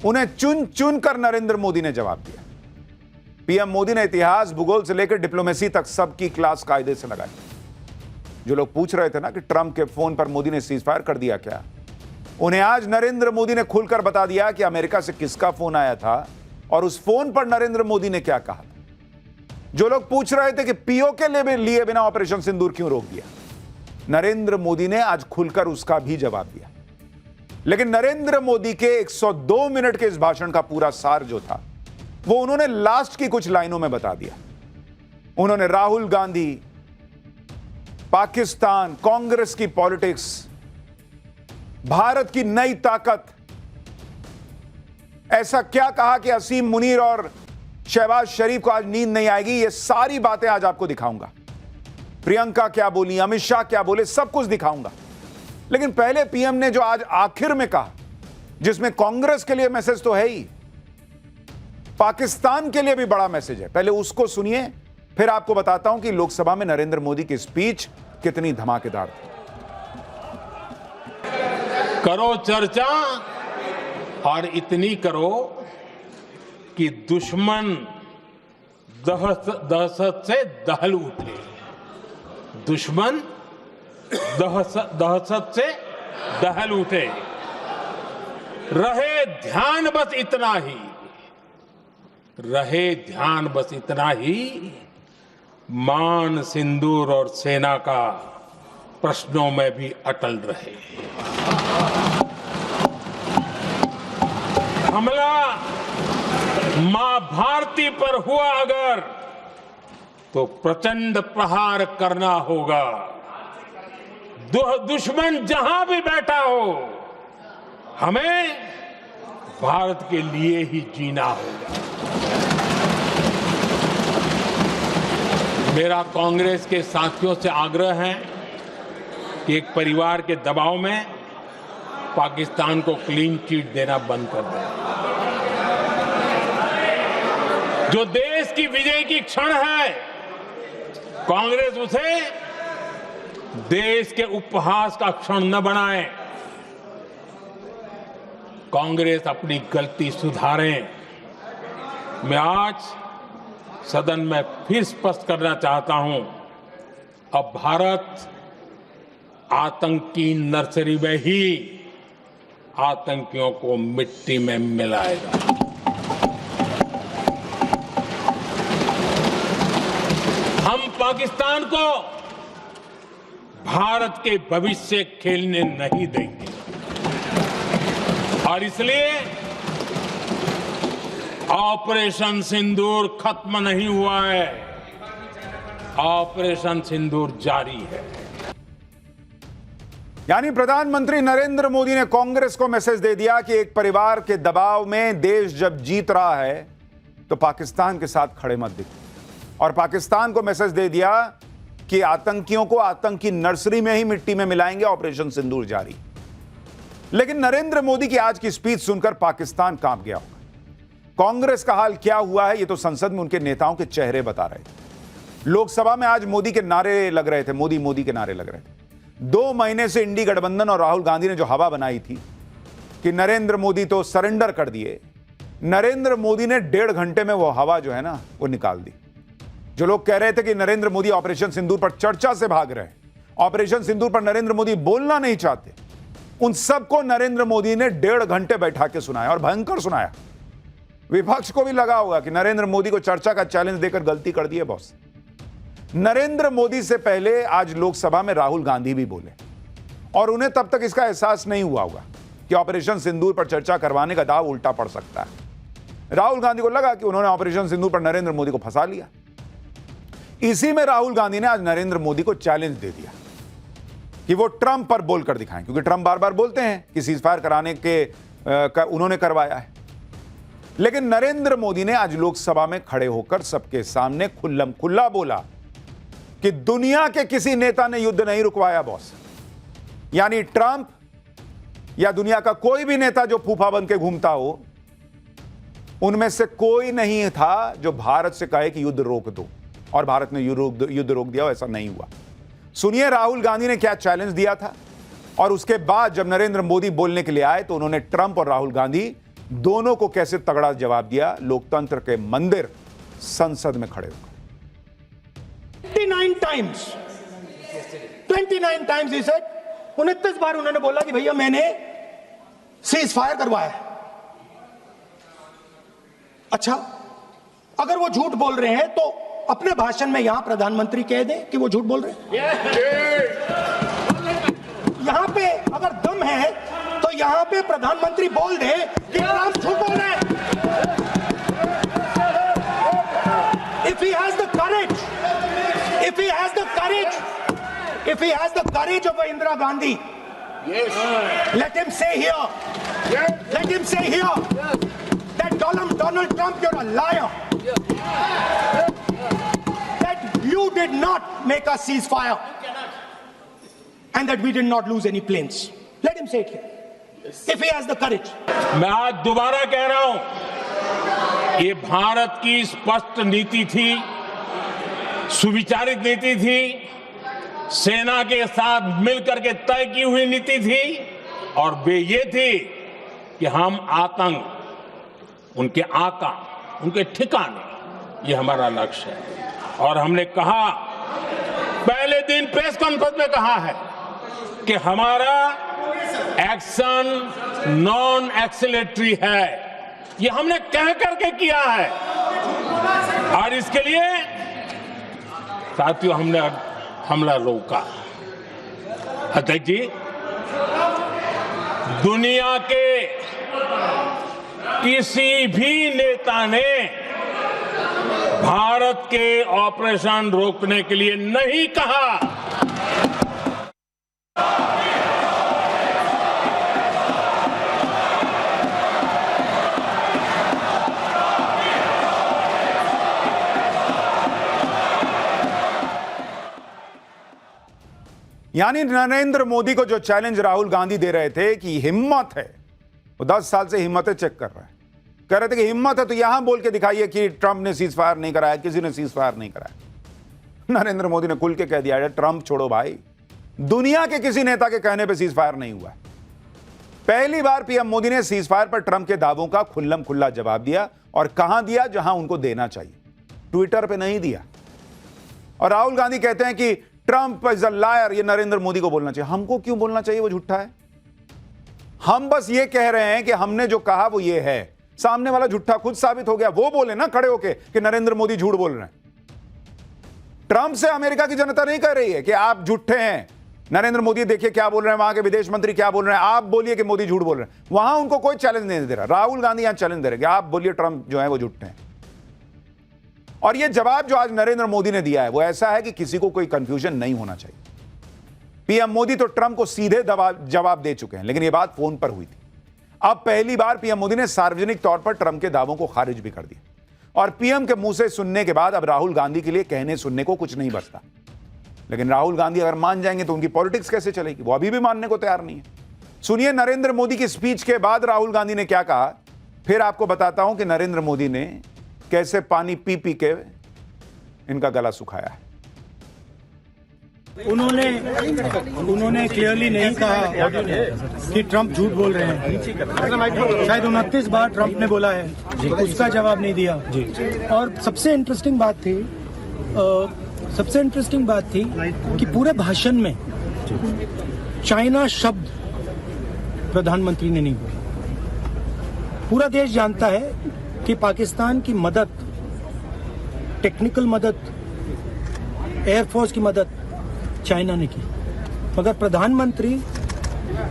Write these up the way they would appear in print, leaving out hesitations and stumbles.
उन्हें चुन चुन कर नरेंद्र मोदी ने जवाब दिया। पीएम मोदी ने इतिहास, भूगोल से लेकर डिप्लोमेसी तक सबकी क्लास कायदे से लगाई। जो लोग पूछ रहे थे ना कि ट्रंप के फोन पर मोदी ने सीज फायर कर दिया क्या, उन्हें आज नरेंद्र मोदी ने खुलकर बता दिया कि अमेरिका से किसका फोन आया था और उस फोन पर नरेंद्र मोदी ने क्या कहा था। जो लोग पूछ रहे थे कि पीओ के लिए बिना ऑपरेशन सिंदूर क्यों रोक दिया, नरेंद्र मोदी ने आज खुलकर उसका भी जवाब दिया। लेकिन नरेंद्र मोदी के 102 मिनट के इस भाषण का पूरा सार जो था वो उन्होंने लास्ट की कुछ लाइनों में बता दिया। उन्होंने राहुल गांधी, पाकिस्तान, कांग्रेस की पॉलिटिक्स, भारत की नई ताकत, ऐसा क्या कहा कि असीम मुनीर और शहबाज शरीफ को आज नींद नहीं आएगी। ये सारी बातें आज आपको दिखाऊंगा। प्रियंका क्या बोली, अमित शाह क्या बोले, सब कुछ दिखाऊंगा। लेकिन पहले पीएम ने जो आज आखिर में कहा, जिसमें कांग्रेस के लिए मैसेज तो है ही, पाकिस्तान के लिए भी बड़ा मैसेज है, पहले उसको सुनिए, फिर आपको बताता हूं कि लोकसभा में नरेंद्र मोदी की स्पीच कितनी धमाकेदार थी। करो चर्चा और इतनी करो कि दुश्मन दहशत से दहल उठे। दुश्मन दहशत से दहल उठे। रहे ध्यान बस इतना ही, रहे ध्यान बस इतना ही, मान, सिंदूर और सेना का प्रश्नों में भी अटल रहे। हमला मां भारती पर हुआ अगर, तो प्रचंड प्रहार करना होगा। दुश्मन जहां भी बैठा हो, हमें भारत के लिए ही जीना होगा। मेरा कांग्रेस के साथियों से आग्रह है कि एक परिवार के दबाव में पाकिस्तान को क्लीन चिट देना बंद कर दें। जो देश की विजय की क्षण है, कांग्रेस उसे देश के उपहास का क्षण न बनाए। कांग्रेस अपनी गलती सुधारें। मैं आज सदन में फिर स्पष्ट करना चाहता हूं, अब भारत आतंकी नर्सरी में ही आतंकियों को मिट्टी में मिलाएगा। हम पाकिस्तान को भारत के भविष्य खेलने नहीं देंगे और इसलिए ऑपरेशन सिंदूर खत्म नहीं हुआ है, ऑपरेशन सिंदूर जारी है। यानी प्रधानमंत्री नरेंद्र मोदी ने कांग्रेस को मैसेज दे दिया कि एक परिवार के दबाव में देश जब जीत रहा है तो पाकिस्तान के साथ खड़े मत दिखो, और पाकिस्तान को मैसेज दे दिया कि आतंकियों को आतंकी नर्सरी में ही मिट्टी में मिलाएंगे, ऑपरेशन सिंदूर जारी। लेकिन नरेंद्र मोदी की आज की स्पीच सुनकर पाकिस्तान कांप गया होगा। कांग्रेस का हाल क्या हुआ है, यह तो संसद में उनके नेताओं के चेहरे बता रहे थे। लोकसभा में आज मोदी के नारे लग रहे थे, मोदी मोदी के नारे लग रहे थे। 2 महीने से इंडी गठबंधन और राहुल गांधी ने जो हवा बनाई थी कि नरेंद्र मोदी तो सरेंडर कर दिए, नरेंद्र मोदी ने 1.5 घंटे में वो हवा जो है ना वो निकाल दी। जो लोग कह रहे थे कि नरेंद्र मोदी ऑपरेशन सिंदूर पर चर्चा से भाग रहे हैं, ऑपरेशन सिंदूर पर नरेंद्र मोदी बोलना नहीं चाहते, उन सबको नरेंद्र मोदी ने 1.5 घंटे बैठा के सुनाया, और भयंकर सुनाया। विपक्ष को भी लगा होगा कि नरेंद्र मोदी को चर्चा का चैलेंज देकर गलती कर दी है बॉस। नरेंद्र मोदी से पहले आज लोकसभा में राहुल गांधी भी बोले, और उन्हें तब तक इसका एहसास नहीं हुआ होगा कि ऑपरेशन सिंदूर पर चर्चा करवाने का दाव उल्टा पड़ सकता है। राहुल गांधी को लगा कि उन्होंने ऑपरेशन सिंदूर पर नरेंद्र मोदी को फंसा लिया। इसी में राहुल गांधी ने आज नरेंद्र मोदी को चैलेंज दे दिया कि वो ट्रंप पर बोलकर दिखाएं, क्योंकि ट्रंप बार बार बोलते हैं कि सीज फायर कराने के उन्होंने करवाया है। लेकिन नरेंद्र मोदी ने आज लोकसभा में खड़े होकर सबके सामने खुल्लम खुल्ला बोला कि दुनिया के किसी नेता ने युद्ध नहीं रुकवाया बॉस। यानी ट्रंप या दुनिया का कोई भी नेता जो फूफा बन के घूमता हो, उनमें से कोई नहीं था जो भारत से कहे कि युद्ध रोक दो, और भारत ने युद्ध रोक दिया, ऐसा नहीं हुआ। सुनिए राहुल गांधी ने क्या चैलेंज दिया था, और उसके बाद जब नरेंद्र मोदी बोलने के लिए आए तो उन्होंने ट्रंप और राहुल गांधी दोनों को कैसे तगड़ा जवाब दिया लोकतंत्र के मंदिर संसद में खड़े होकर। 29 times he said, 29 बार उन्होंने बोला कि भैया मैंने सीज फायर करवाया है। अच्छा, अगर वो झूठ बोल रहे हैं तो अपने भाषण में यहां प्रधानमंत्री कह दें कि वो झूठ बोल रहे हैं। यहां पे अगर दम है तो यहां पे प्रधानमंत्री बोल दे कि ट्रंप झूठ बोल रहे हैं। If he has the courage, if he has the courage, if he has the courage of Indira Gandhi, let him say here, let him say here that Donald Trump, you're a liar. That you did not make a ceasefire and that we did not lose any planes. Let him say it here. If he has the courage. मैं आज दोबारा कह रहा हूं, ये भारत की स्पष्ट नीति थी, सुविचारित नीति थी, सेना के साथ मिलकर के तय की हुई नीति थी और वे ये थी कि हम आतंक, उनके आका, उनके ठिकाने, ये हमारा लक्ष्य है। और हमने कहा, पहले दिन प्रेस कॉन्फ्रेंस में कहा है कि हमारा एक्शन नॉन एक्सीलेटरी है। ये हमने कह करके किया है और इसके लिए साथियों हमने हमला रोका। अध्यक्ष जी, दुनिया के किसी भी नेता ने भारत के ऑपरेशन रोकने के लिए नहीं कहा। यानी नरेंद्र मोदी को जो चैलेंज राहुल गांधी दे रहे थे कि हिम्मत है, वो 10 साल से हिम्मतें चेक कर रहे हैं। कह रहे थे कि हिम्मत है तो यहां बोल के दिखाइए कि ट्रंप ने सीज फायर नहीं कराया, किसी ने सीज फायर नहीं कराया। नरेंद्र मोदी ने खुल के कह दिया, ट्रंप छोड़ो भाई, दुनिया के किसी नेता के कहने पर सीज फायर नहीं हुआ। पहली बार पीएम मोदी ने सीज फायर पर ट्रंप के दावों का खुल्लम खुल्ला जवाब दिया और कहां दिया, जहां उनको देना चाहिए, ट्विटर पर नहीं दिया। और राहुल गांधी कहते हैं कि ट्रंप इज अ लायर, ये नरेंद्र मोदी को बोलना चाहिए। हमको क्यों बोलना चाहिए, वो झूठा है? हम बस ये कह रहे हैं कि हमने जो कहा वो ये है। सामने वाला झूठा खुद साबित हो गया, वो बोले ना खड़े होके कि नरेंद्र मोदी झूठ बोल रहे हैं। ट्रंप से अमेरिका की जनता नहीं कह रही है कि आप झूठे हैं, नरेंद्र मोदी देखिए क्या बोल रहे हैं, वहां के विदेश मंत्री क्या बोल रहे हैं, आप बोलिए कि मोदी झूठ बोल रहे हैं। वहां उनको कोई चैलेंज नहीं दे रहा। राहुल गांधी यहां चैलेंज दे रहे हैं कि आप बोलिए ट्रंप जो है वो झूठे हैं। और ये जवाब जो आज नरेंद्र मोदी ने दिया है वो ऐसा है कि किसी को कोई कंफ्यूजन नहीं होना चाहिए। पीएम मोदी तो ट्रंप को सीधे जवाब दे चुके हैं, लेकिन ये बात फोन पर हुई थी। अब पहली बार पीएम मोदी ने सार्वजनिक तौर पर ट्रंप के दावों को खारिज भी कर दिया। और पीएम के मुंह से सुनने के बाद अब राहुल गांधी के लिए कहने सुनने को कुछ नहीं बचता। लेकिन राहुल गांधी अगर मान जाएंगे तो उनकी पॉलिटिक्स कैसे चलेगी, वो अभी भी मानने को तैयार नहीं है। सुनिए नरेंद्र मोदी की स्पीच के बाद राहुल गांधी ने क्या कहा, फिर आपको बताता हूं कि नरेंद्र मोदी ने कैसे पानी पी पी के इनका गला सुखाया है। उन्होंने क्लियरली नहीं कहा कि ट्रंप झूठ बोल रहे हैं। शायद 29 बार ट्रंप ने बोला है, उसका जवाब नहीं दिया। और सबसे इंटरेस्टिंग बात थी कि पूरे भाषण में चाइना शब्द प्रधानमंत्री ने नहीं बोला। पूरा देश जानता है कि पाकिस्तान की मदद, टेक्निकल मदद, एयरफोर्स की मदद चाइना ने की, मगर प्रधानमंत्री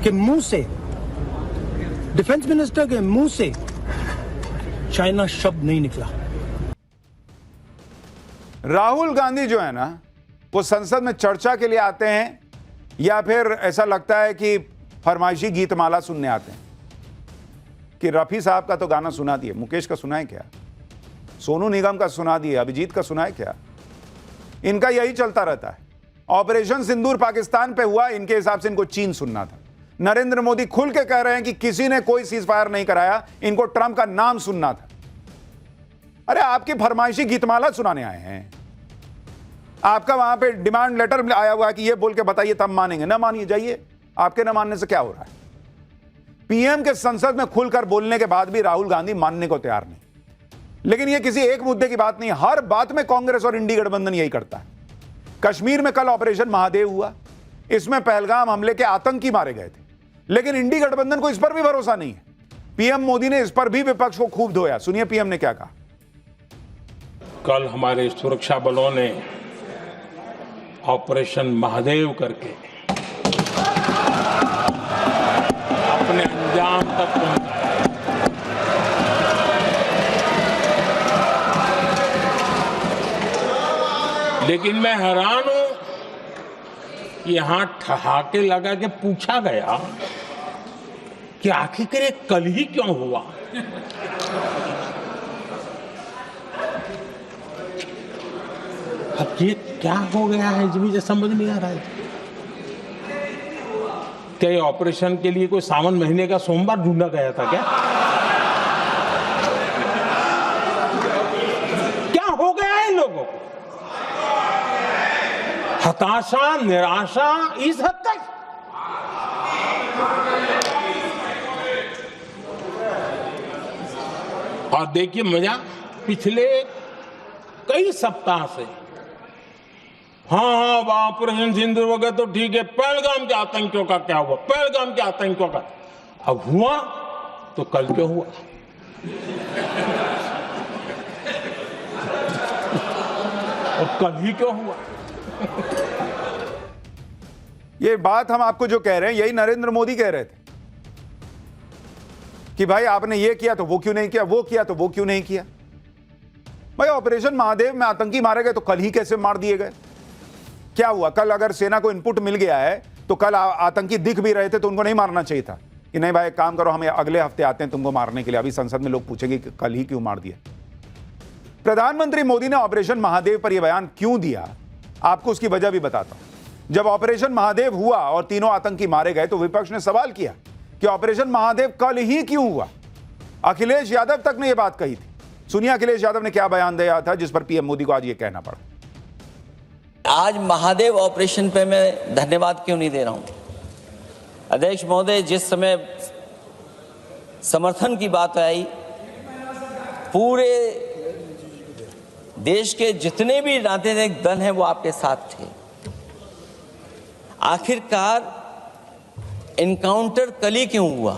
के मुंह से, डिफेंस मिनिस्टर के मुंह से चाइना शब्द नहीं निकला। राहुल गांधी जो है ना, वो संसद में चर्चा के लिए आते हैं या फिर ऐसा लगता है कि फरमाइशी गीतमाला सुनने आते हैं कि रफी साहब का तो गाना सुना दिए, मुकेश का सुना है क्या, सोनू निगम का सुना दिए, अभिजीत का सुना है क्या? इनका यही चलता रहता है। ऑपरेशन सिंदूर पाकिस्तान पे हुआ, इनके हिसाब से इनको चीन सुनना था। नरेंद्र मोदी खुल के कह रहे हैं कि किसी ने कोई सीज फायर नहीं कराया, इनको ट्रंप का नाम सुनना था। अरे आपकी फरमाइशी गीतमाला सुनाने आए हैं, आपका वहां पे डिमांड लेटर आया हुआ है कि ये बोल के बताइए तब मानेंगे। ना मानिए, जाइए, आपके ना मानने से क्या हो रहा है। पीएम के संसद में खुलकर बोलने के बाद भी राहुल गांधी मानने को तैयार नहीं। लेकिन यह किसी एक मुद्दे की बात नहीं, हर बात में कांग्रेस और इंडी गठबंधन यही करता है। कश्मीर में कल ऑपरेशन महादेव हुआ, इसमें पहलगाम हमले के आतंकी मारे गए थे, लेकिन इंडी गठबंधन को इस पर भी भरोसा नहीं है। पीएम मोदी ने इस पर भी विपक्ष को खूब धोया। सुनिए पीएम ने क्या कहा। कल हमारे सुरक्षा बलों ने ऑपरेशन महादेव करके अपने अंजाम तक पहुंचाया। लेकिन मैं हैरान हूं कि यहां ठहाके लगा के पूछा गया कि आखिर ये कल ही क्यों हुआ। अब ये क्या हो गया है मुझे समझ नहीं आ रहा है। क्या ये ऑपरेशन के लिए कोई सावन महीने का सोमवार ढूंढा गया था क्या? क्या हो गया है लोगों को? हताशा, निराशा इस हद तक। और देखिए मजा, पिछले कई सप्ताह से हाँ ऑपरेशन सिंदूर हो गया तो ठीक है, पहलगाम के आतंकियों का क्या हुआ, पहलगाम के आतंकियों का अब हुआ तो कल क्यों हुआ? और कल ही क्यों हुआ? ये बात हम आपको जो कह रहे हैं यही नरेंद्र मोदी कह रहे थे कि भाई आपने ये किया तो वो क्यों नहीं किया, वो किया तो वो क्यों नहीं किया। भाई ऑपरेशन महादेव में आतंकी मारे गए तो कल ही कैसे मार दिए गए? क्या हुआ? कल अगर सेना को इनपुट मिल गया है तो कल आतंकी दिख भी रहे थे तो उनको नहीं मारना चाहिए था कि नहीं भाई काम करो, हम अगले हफ्ते आते हैं तुमको मारने के लिए। अभी संसद में लोग पूछेंगे कि कल ही क्यों मार दिया। प्रधानमंत्री मोदी ने ऑपरेशन महादेव पर यह बयान क्यों दिया, आपको उसकी वजह भी बताता हूं। जब ऑपरेशन महादेव हुआ और तीनों आतंकी मारे गए तो विपक्ष ने सवाल किया कि ऑपरेशन महादेव कल ही क्यों हुआ। अखिलेश यादव तक ने यह बात कही थी। सुनिए अखिलेश यादव ने क्या बयान दिया था जिस पर पीएम मोदी को आज यह कहना पड़ा। आज महादेव ऑपरेशन पे मैं धन्यवाद क्यों नहीं दे रहा हूं? अध्यक्ष महोदय, जिस समय समर्थन की बात आई, पूरे देश के जितने भी राजनीतिक दल हैं वो आपके साथ थे। आखिरकार इनकाउंटर कल ही क्यों हुआ?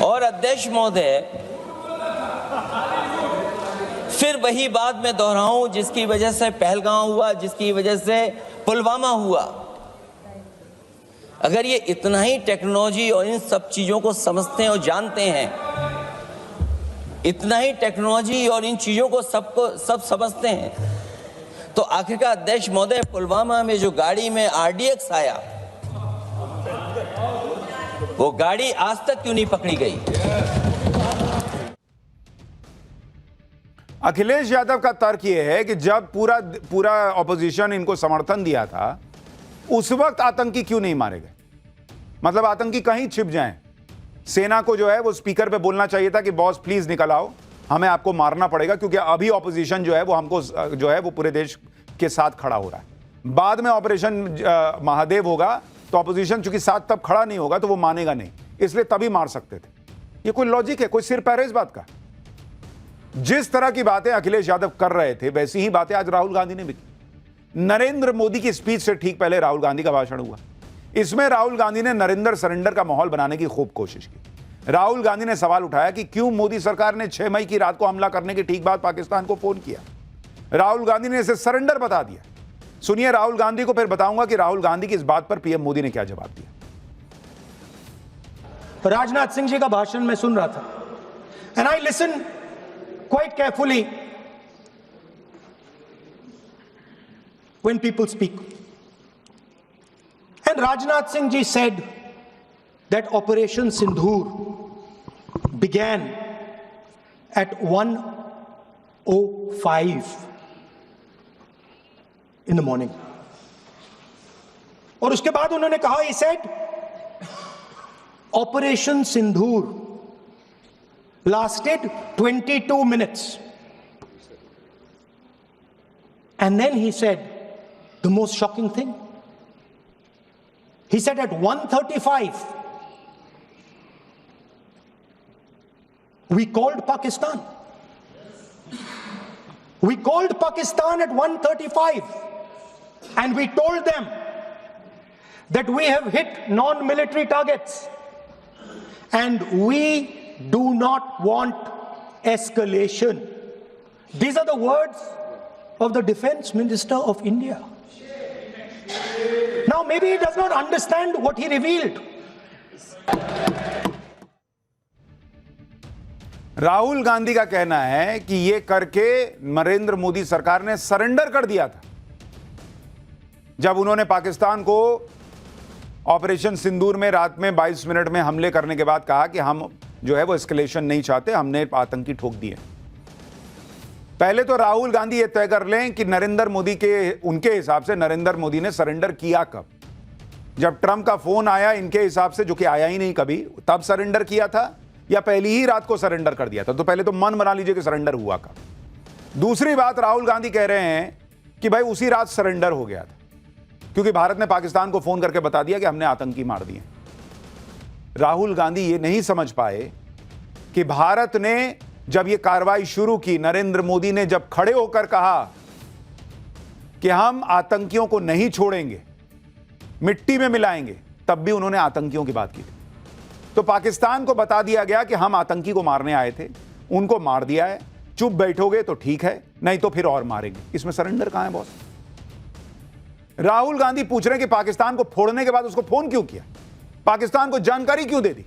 और अध्यक्ष महोदय, फिर वही बात मैं दोहराऊं जिसकी वजह से पहलगाम हुआ, जिसकी वजह से पुलवामा हुआ। अगर ये इतना ही टेक्नोलॉजी और इन सब चीजों को समझते हैं और जानते हैं, इतना ही टेक्नोलॉजी और इन चीजों को सब समझते हैं, तो आखिरकार अध्यक्ष महोदय पुलवामा में जो गाड़ी में RDX आया, वो गाड़ी आज तक क्यों नहीं पकड़ी गई? अखिलेश यादव का तर्क यह है कि जब पूरा ऑपोजिशन इनको समर्थन दिया था उस वक्त आतंकी क्यों नहीं मारे गए। मतलब आतंकी कहीं छिप जाएं, सेना को जो है वो स्पीकर पे बोलना चाहिए था कि बॉस प्लीज निकल आओ, हमें आपको मारना पड़ेगा, क्योंकि अभी ऑपोजिशन जो है वो हमको जो है वो पूरे देश के साथ खड़ा हो रहा है। बाद में ऑपरेशन महादेव होगा तो ऑपोजिशन चूंकि साथ तब खड़ा नहीं होगा तो वो मानेगा नहीं, इसलिए तभी मार सकते थे। ये कोई लॉजिक है? कोई सिर पैर है इस बात का? जिस तरह की बातें अखिलेश यादव कर रहे थे वैसी ही बातें आज राहुल गांधी ने भी की। नरेंद्र मोदी की स्पीच से ठीक पहले राहुल गांधी का भाषण हुआ। इसमें राहुल गांधी ने नरेंद्र सरेंडर का माहौल बनाने की खूब कोशिश की। राहुल गांधी ने सवाल उठाया कि क्यों मोदी सरकार ने 6 मई की रात को हमला करने के ठीक बाद पाकिस्तान को फोन किया। राहुल गांधी ने इसे सरेंडर बता दिया। सुनिए राहुल गांधी को, फिर बताऊंगा कि राहुल गांधी की इस बात पर पीएम मोदी ने क्या जवाब दिया। राजनाथ सिंह जी का भाषण मैं सुन रहा था, and I listen quite carefully when people speak. And Rajnath Singh ji said that Operation Sindhur began at 1:05 in the morning. और उसके बाद उन्होंने कहा, he said Operation Sindhur lasted 22 minutes. And then he said the most shocking thing, He said at 1:35, we called Pakistan. We called Pakistan at 1:35 and we told them that we have hit non-military targets and we do not want escalation. These are the words of the Defense Minister of India. Now maybe he does not understand what he revealed. Rahul Gandhi का कहना है कि यह करके नरेंद्र मोदी सरकार ने surrender कर दिया था जब उन्होंने पाकिस्तान को ऑपरेशन सिंदूर में रात में 22 मिनट में हमले करने के बाद कहा कि हम जो है वो एस्केलेशन नहीं चाहते, हमने आतंकी ठोक दिए। पहले तो राहुल गांधी ये तय कर लें कि नरेंद्र मोदी के उनके हिसाब से नरेंद्र मोदी ने सरेंडर किया कब। जब ट्रंप का फोन आया इनके हिसाब से, जो कि आया ही नहीं कभी, तब सरेंडर किया था या पहली ही रात को सरेंडर कर दिया था? तो पहले तो मन बना लीजिए कि सरेंडर हुआ कब। दूसरी बात, राहुल गांधी कह रहे हैं कि भाई उसी रात सरेंडर हो गया था क्योंकि भारत ने पाकिस्तान को फोन करके बता दिया कि हमने आतंकी मार दिए। राहुल गांधी ये नहीं समझ पाए कि भारत ने जब ये कार्रवाई शुरू की, नरेंद्र मोदी ने जब खड़े होकर कहा कि हम आतंकियों को नहीं छोड़ेंगे, मिट्टी में मिलाएंगे, तब भी उन्होंने आतंकियों की बात की थी। तो पाकिस्तान को बता दिया गया कि हम आतंकी को मारने आए थे, उनको मार दिया है, चुप बैठोगे तो ठीक है, नहीं तो फिर और मारेंगे। इसमें सरेंडर कहां है बॉस? राहुल गांधी पूछ रहे हैं कि पाकिस्तान को फोड़ने के बाद उसको फोन क्यों किया, पाकिस्तान को जानकारी क्यों दे दी?